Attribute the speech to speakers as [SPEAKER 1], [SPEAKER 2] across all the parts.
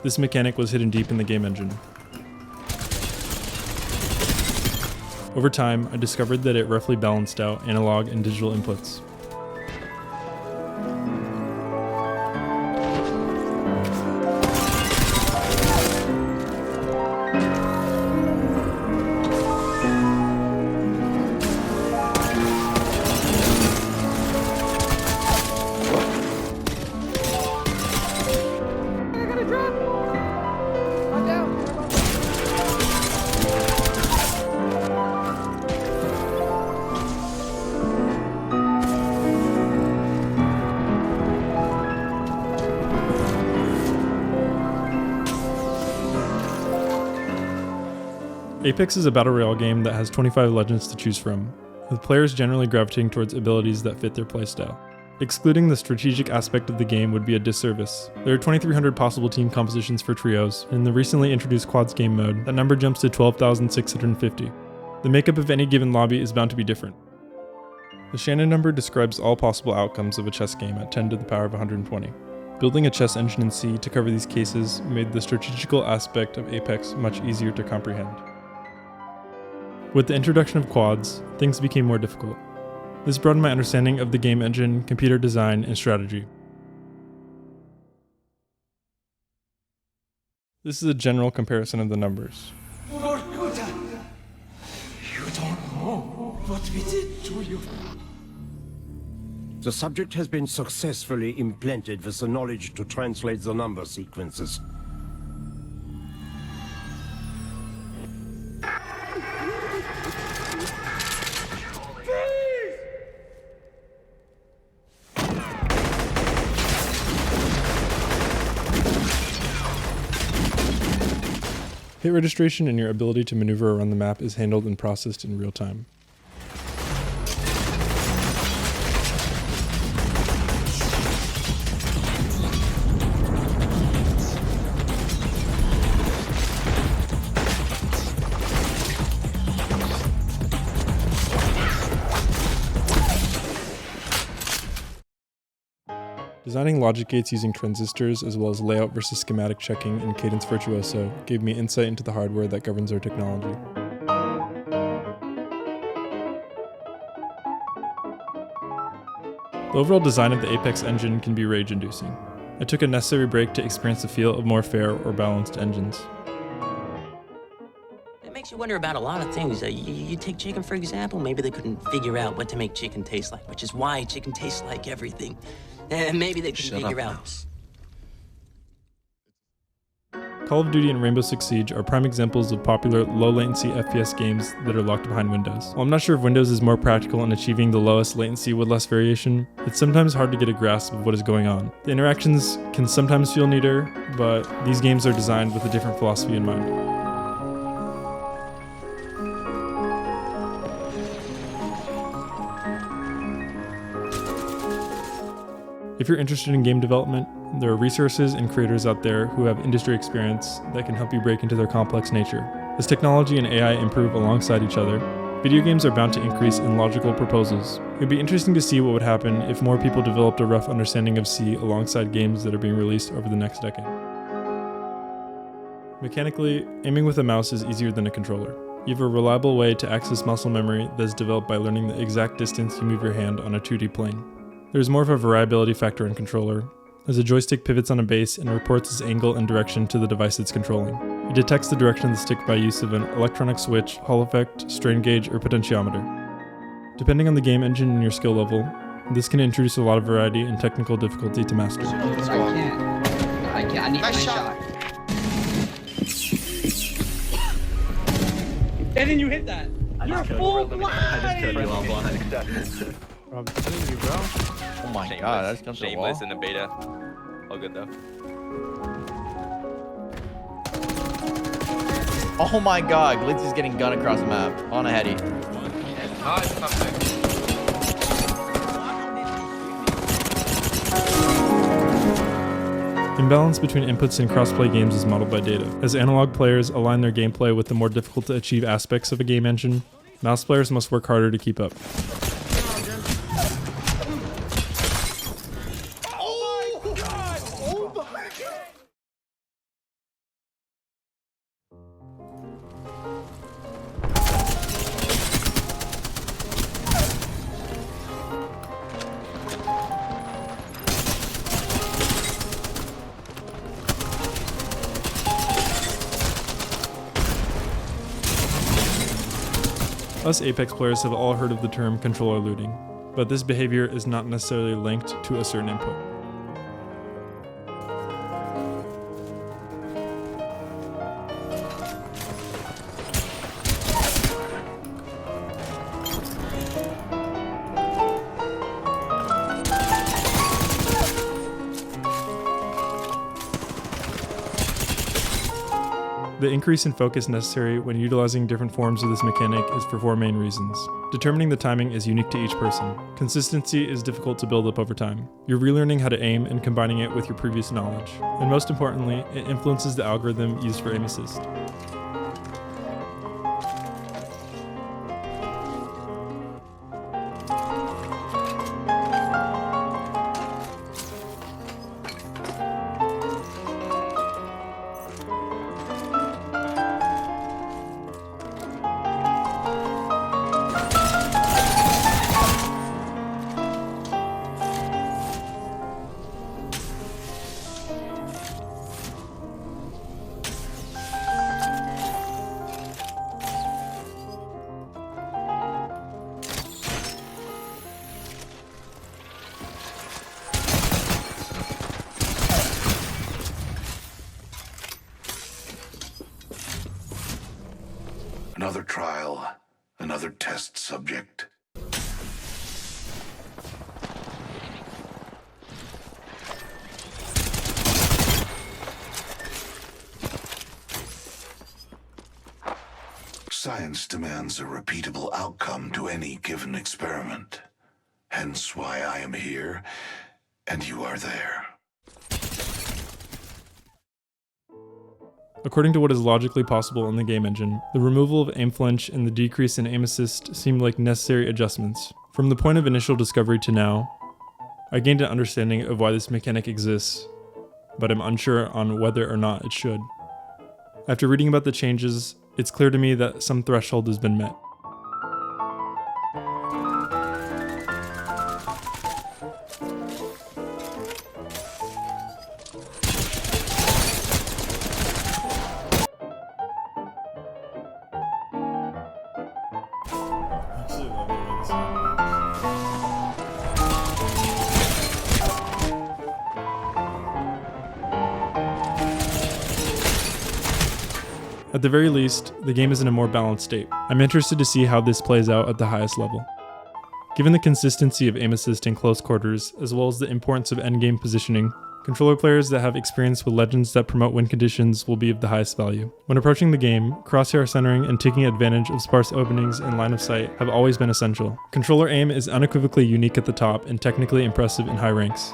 [SPEAKER 1] This mechanic was hidden deep in the game engine. Over time, I discovered that it roughly balanced out analog and digital inputs. Apex is a battle royale game that has 25 legends to choose from, with players generally gravitating towards abilities that fit their playstyle. Excluding the strategic aspect of the game would be a disservice. There are 2,300 possible team compositions for trios, and in the recently introduced quads game mode, that number jumps to 12,650. The makeup of any given lobby is bound to be different. The Shannon number describes all possible outcomes of a chess game at 10 to the power of 120. Building a chess engine in C to cover these cases made the strategical aspect of Apex much easier to comprehend. With the introduction of quads, things became more difficult. This broadened my understanding of the game engine, computer design, and strategy. This is a general comparison of the numbers.
[SPEAKER 2] You don't know what we did to you.
[SPEAKER 3] The subject has been successfully implanted with the knowledge to translate the number sequences.
[SPEAKER 1] Hit registration and your ability to maneuver around the map is handled and processed in real time. Designing logic gates using transistors as well as layout versus schematic checking in Cadence Virtuoso gave me insight into the hardware that governs our technology. The overall design of the Apex engine can be rage-inducing. I took a necessary break to experience the feel of more fair or balanced engines.
[SPEAKER 4] It makes you wonder about a lot of things. You take chicken, for example, maybe they couldn't figure out what to make chicken taste like, which is why chicken tastes like everything. And maybe they couldn't figure out.
[SPEAKER 1] Call of Duty and Rainbow Six Siege are prime examples of popular low-latency FPS games that are locked behind Windows. While I'm not sure if Windows is more practical in achieving the lowest latency with less variation, it's sometimes hard to get a grasp of what is going on. The interactions can sometimes feel neater, but these games are designed with a different philosophy in mind. If you're interested in game development, there are resources and creators out there who have industry experience that can help you break into their complex nature. As technology and AI improve alongside each other, video games are bound to increase in logical proposals. It would be interesting to see what would happen if more people developed a rough understanding of C alongside games that are being released over the next decade. Mechanically, aiming with a mouse is easier than a controller. You have a reliable way to access muscle memory that is developed by learning the exact distance you move your hand on a 2D plane. There's more of a variability factor in controller, as a joystick pivots on a base and reports its angle and direction to the device it's controlling. It detects the direction of the stick by use of an electronic switch, Hall effect, strain gauge, or potentiometer. Depending on the game engine and your skill level, this can introduce a lot of variety and technical difficulty to master.
[SPEAKER 5] I can't. I need my shot. And then you hit that. You're full blind.
[SPEAKER 6] I just killed you all blind.
[SPEAKER 7] I'm telling you, bro.
[SPEAKER 6] Oh my god, that's against the wall.
[SPEAKER 7] Shameless in the beta. All good though.
[SPEAKER 6] Oh my god, Glitzy's getting gunned across the map. On a heady.
[SPEAKER 1] Imbalance between inputs in crossplay games is modeled by data. As analog players align their gameplay with the more difficult to achieve aspects of a game engine, mouse players must work harder to keep up. Us Apex players have all heard of the term controller looting, but this behavior is not necessarily linked to a certain input. The increase in focus necessary when utilizing different forms of this mechanic is for 4 main reasons. Determining the timing is unique to each person. Consistency is difficult to build up over time. You're relearning how to aim and combining it with your previous knowledge. And most importantly, it influences the algorithm used for aim assist.
[SPEAKER 8] Another trial, another test subject. Science demands a repeatable outcome to any given experiment. Hence why I am here, and you are there.
[SPEAKER 1] According to what is logically possible in the game engine, the removal of aim flinch and the decrease in aim assist seemed like necessary adjustments. From the point of initial discovery to now, I gained an understanding of why this mechanic exists, but I'm unsure on whether or not it should. After reading about the changes, it's clear to me that some threshold has been met. At the very least, the game is in a more balanced state. I'm interested to see how this plays out at the highest level. Given the consistency of aim assist in close quarters, as well as the importance of endgame positioning, controller players that have experience with legends that promote win conditions will be of the highest value. When approaching the game, crosshair centering and taking advantage of sparse openings and line of sight have always been essential. Controller aim is unequivocally unique at the top and technically impressive in high ranks.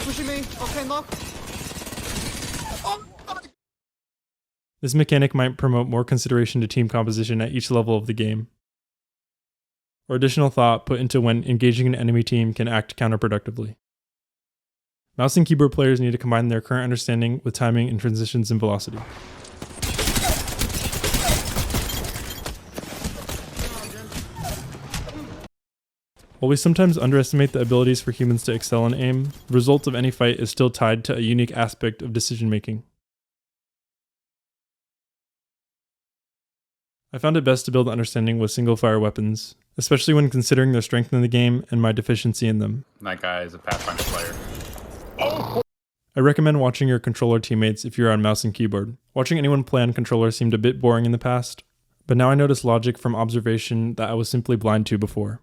[SPEAKER 2] Pushing me. Okay, knock.
[SPEAKER 1] This mechanic might promote more consideration to team composition at each level of the game, or additional thought put into when engaging an enemy team can act counterproductively. Mouse and keyboard players need to combine their current understanding with timing and transitions and velocity. While we sometimes underestimate the abilities for humans to excel in aim, the result of any fight is still tied to a unique aspect of decision making. I found it best to build understanding with single-fire weapons, especially when considering their strength in the game and my deficiency in them.
[SPEAKER 9] That guy is a Pathfinder player.
[SPEAKER 1] I recommend watching your controller teammates if you're on mouse and keyboard. Watching anyone play on controller seemed a bit boring in the past, but now I notice logic from observation that I was simply blind to before.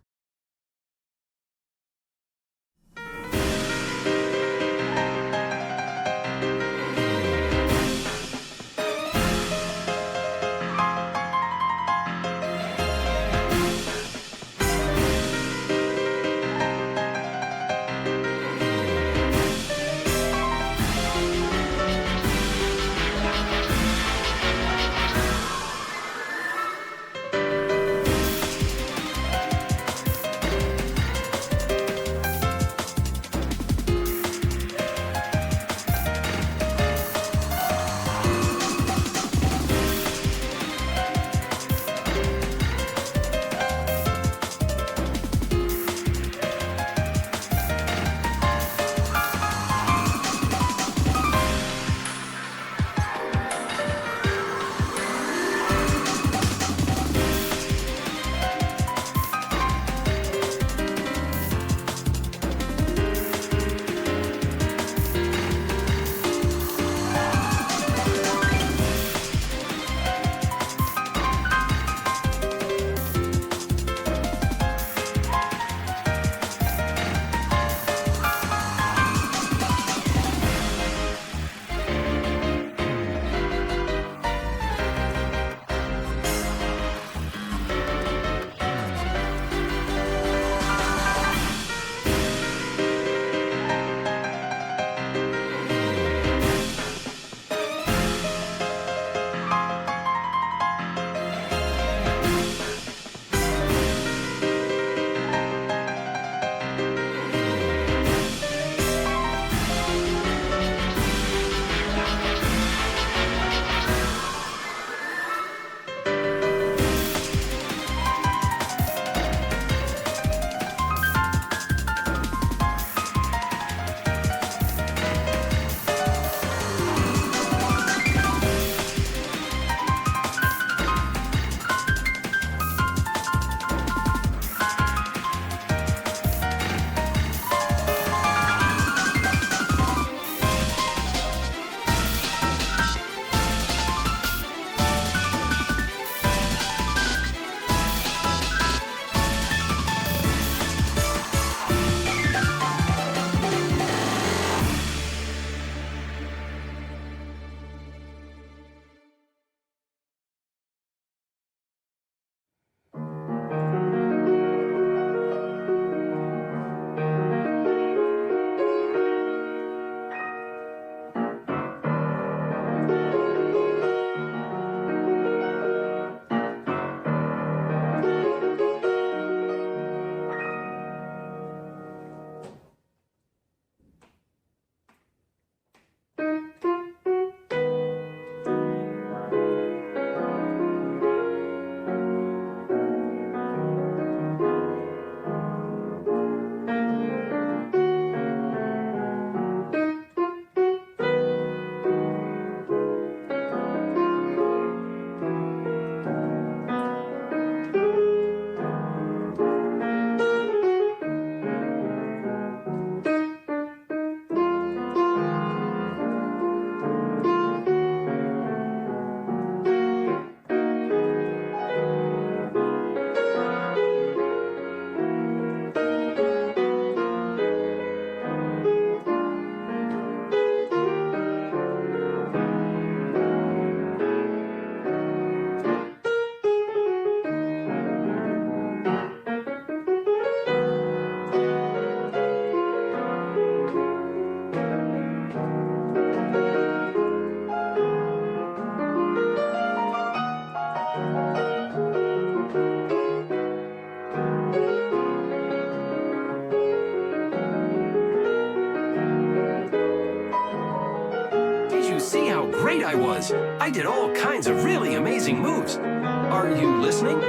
[SPEAKER 10] I was. I did all kinds of really amazing moves. Are you listening?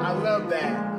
[SPEAKER 11] I love that.